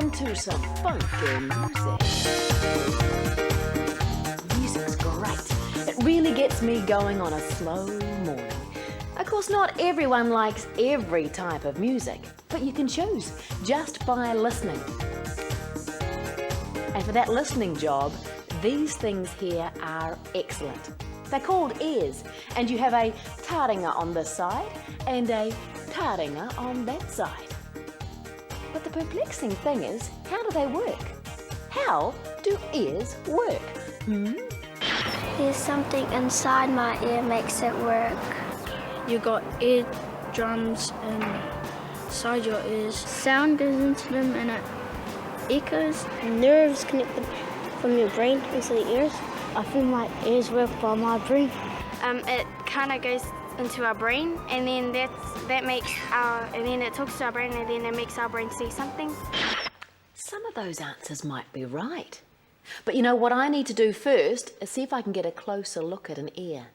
into some funky music. Music's great. It really gets me going on a slow morning. Of course, not everyone likes every type of music, but you can choose just by listening. And for that listening job, these things here are excellent. They're called ears, and you have a taringa on this side and a taringa on that side. But the perplexing thing is, how do they work? How do ears work? There's something inside my ear makes it work. You got eardrums inside your ears. Sound goes into them and it echoes. Nerves connected from your brain into the ears. I feel my ears work by my brain. It kind of goes into our brain, and then and then it talks to our brain, and then it makes our brain see something. Some of those answers might be right. But you know what I need to do first is see if I can get a closer look at an ear.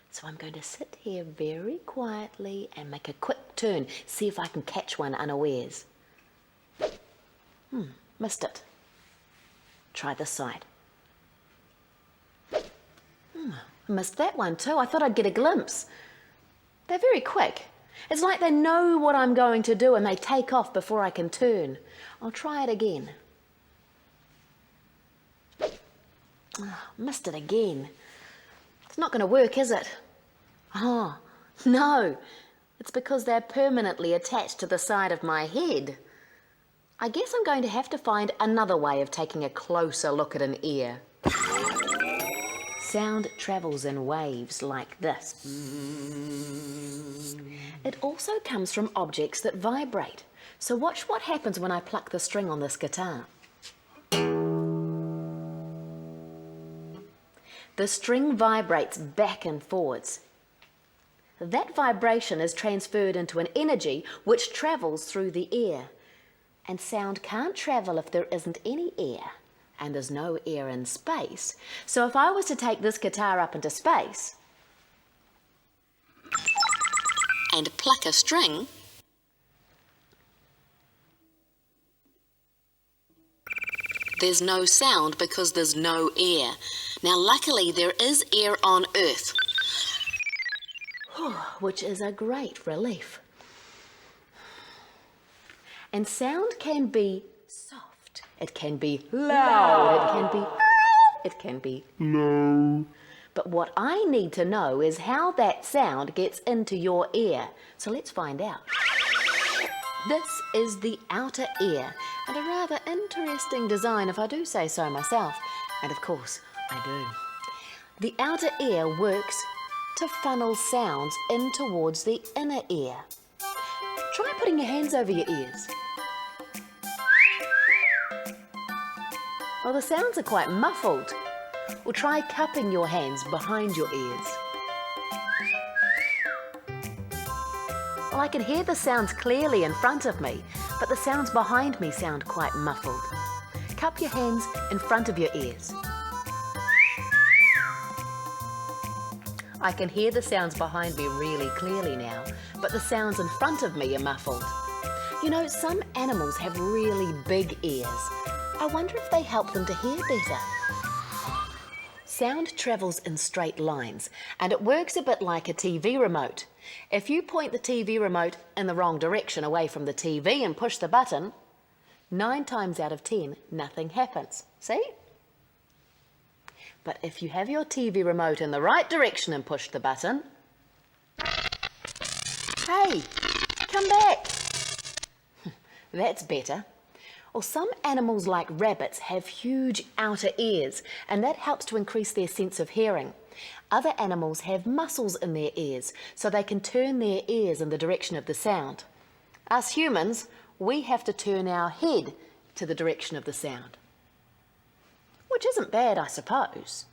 So I'm going to sit here very quietly and make a quick turn, see if I can catch one unawares. Missed it. Try this side. Missed that one too. I thought I'd get a glimpse. They're very quick. It's like they know what I'm going to do and they take off before I can turn. I'll try it again. Missed it again. It's not going to work, is it? Oh, no. It's because they're permanently attached to the side of my head. I guess I'm going to have to find another way of taking a closer look at an ear. Sound travels in waves like this. It also comes from objects that vibrate. So watch what happens when I pluck the string on this guitar. The string vibrates back and forwards. That vibration is transferred into an energy which travels through the air. And sound can't travel if there isn't any air. And there's no air in space. So if I was to take this guitar up into space and pluck a string, there's no sound because there's no air. Now luckily there is air on Earth, which is a great relief. And sound can be soft, it can be loud, it can be low. But what I need to know is how that sound gets into your ear. So let's find out. This is the outer ear, and a rather interesting design if I do say so myself. And of course, I do. The outer ear works to funnel sounds in towards the inner ear. Try putting your hands over your ears. Well, the sounds are quite muffled. Or try cupping your hands behind your ears. Well, I can hear the sounds clearly in front of me, but the sounds behind me sound quite muffled. Cup your hands in front of your ears. I can hear the sounds behind me really clearly now, but the sounds in front of me are muffled. You know, some animals have really big ears. I wonder if they help them to hear better. Sound travels in straight lines, and it works a bit like a TV remote. If you point the TV remote in the wrong direction away from the TV and push the button, 9 times out of 10, nothing happens. See? But if you have your TV remote in the right direction and push the button, hey, come back. That's better. Or some animals like rabbits have huge outer ears, and that helps to increase their sense of hearing. Other animals have muscles in their ears, so they can turn their ears in the direction of the sound. Us humans, we have to turn our head to the direction of the sound. Which isn't bad, I suppose.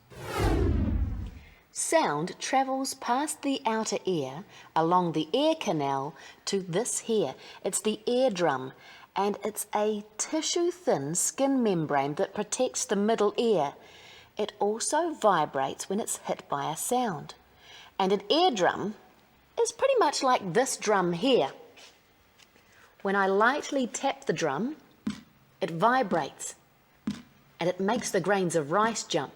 Sound travels past the outer ear, along the ear canal, to this here. It's the eardrum. And it's a tissue-thin skin membrane that protects the middle ear. It also vibrates when it's hit by a sound. And an eardrum is pretty much like this drum here. When I lightly tap the drum, it vibrates, and it makes the grains of rice jump.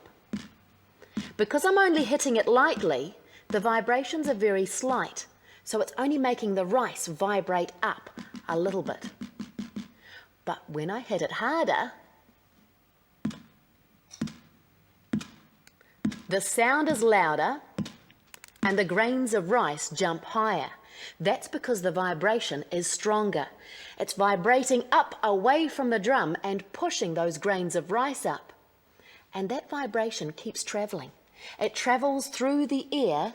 Because I'm only hitting it lightly, the vibrations are very slight, so it's only making the rice vibrate up a little bit. But when I hit it harder, the sound is louder and the grains of rice jump higher. That's because the vibration is stronger. It's vibrating up away from the drum and pushing those grains of rice up. And that vibration keeps travelling. It travels through the ear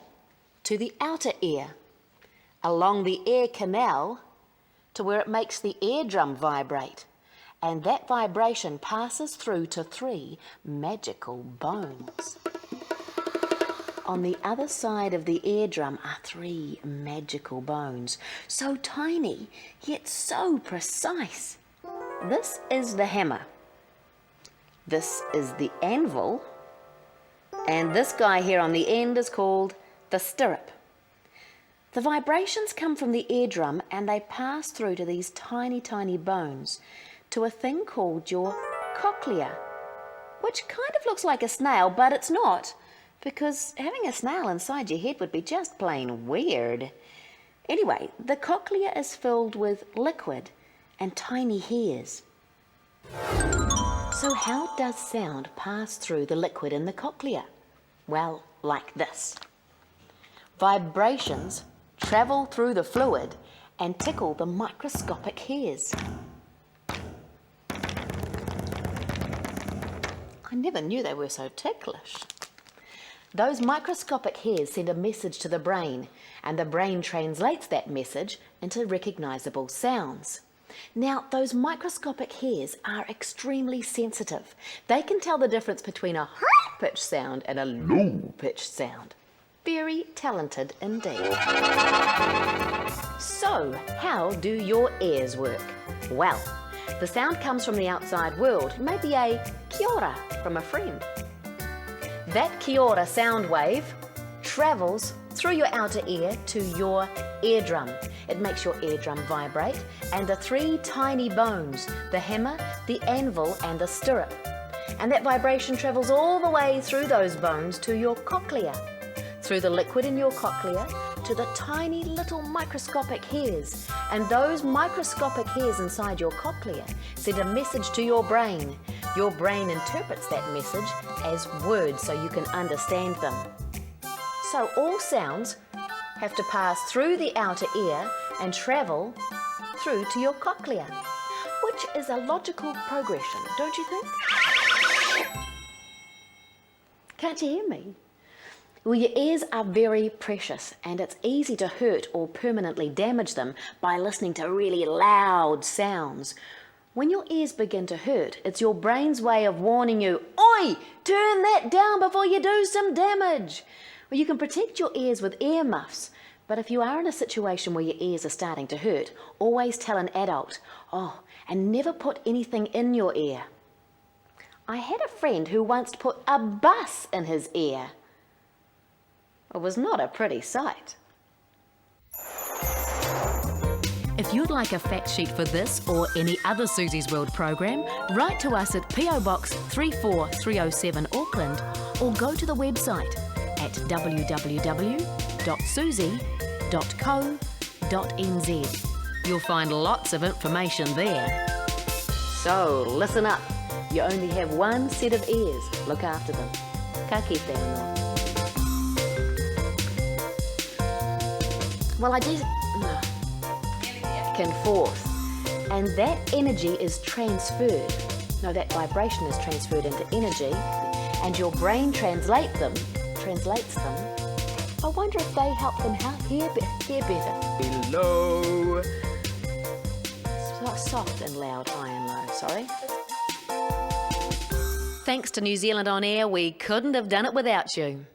to the outer ear, along the ear canal to where it makes the eardrum vibrate. And that vibration passes through to 3 magical bones. On the other side of the eardrum are 3 magical bones, so tiny, yet so precise. This is the hammer. This is the anvil. And this guy here on the end is called the stirrup. The vibrations come from the eardrum and they pass through to these tiny, tiny bones to a thing called your cochlea, which kind of looks like a snail, but it's not, because having a snail inside your head would be just plain weird. Anyway, the cochlea is filled with liquid and tiny hairs. So how does sound pass through the liquid in the cochlea? Well, like this. Vibrations travel through the fluid and tickle the microscopic hairs. I never knew they were so ticklish. Those microscopic hairs send a message to the brain, and the brain translates that message into recognizable sounds. Now, those microscopic hairs are extremely sensitive. They can tell the difference between a high-pitched sound and a low-pitched sound. Very talented indeed. So, how do your ears work? Well, the sound comes from the outside world, maybe a kia ora from a friend. That kia ora sound wave travels through your outer ear to your eardrum. It makes your eardrum vibrate, and the 3 tiny bones, the hammer, the anvil, and the stirrup. And that vibration travels all the way through those bones to your cochlea, through the liquid in your cochlea, to the tiny little microscopic hairs. And those microscopic hairs inside your cochlea send a message to your brain. Your brain interprets that message as words so you can understand them. So all sounds have to pass through the outer ear and travel through to your cochlea, which is a logical progression, don't you think? Can't you hear me? Well, your ears are very precious, and it's easy to hurt or permanently damage them by listening to really loud sounds. When your ears begin to hurt, it's your brain's way of warning you, "Oi, turn that down before you do some damage." Well, you can protect your ears with ear muffs, but if you are in a situation where your ears are starting to hurt, always tell an adult, and never put anything in your ear. I had a friend who once put a bus in his ear. It was not a pretty sight. If you'd like a fact sheet for this or any other Suzy's World program, write to us at PO Box 34307 Auckland or go to the website at www.suzy.co.nz. You'll find lots of information there. So, listen up. You only have one set of ears. Look after them. Ka kite anō. Well, I did back and forth, and that energy is transferred. No, that vibration is transferred into energy, and your brain translates them. I wonder if they help them hear better. Low. Soft and loud, high and low, sorry. Thanks to New Zealand On Air, we couldn't have done it without you.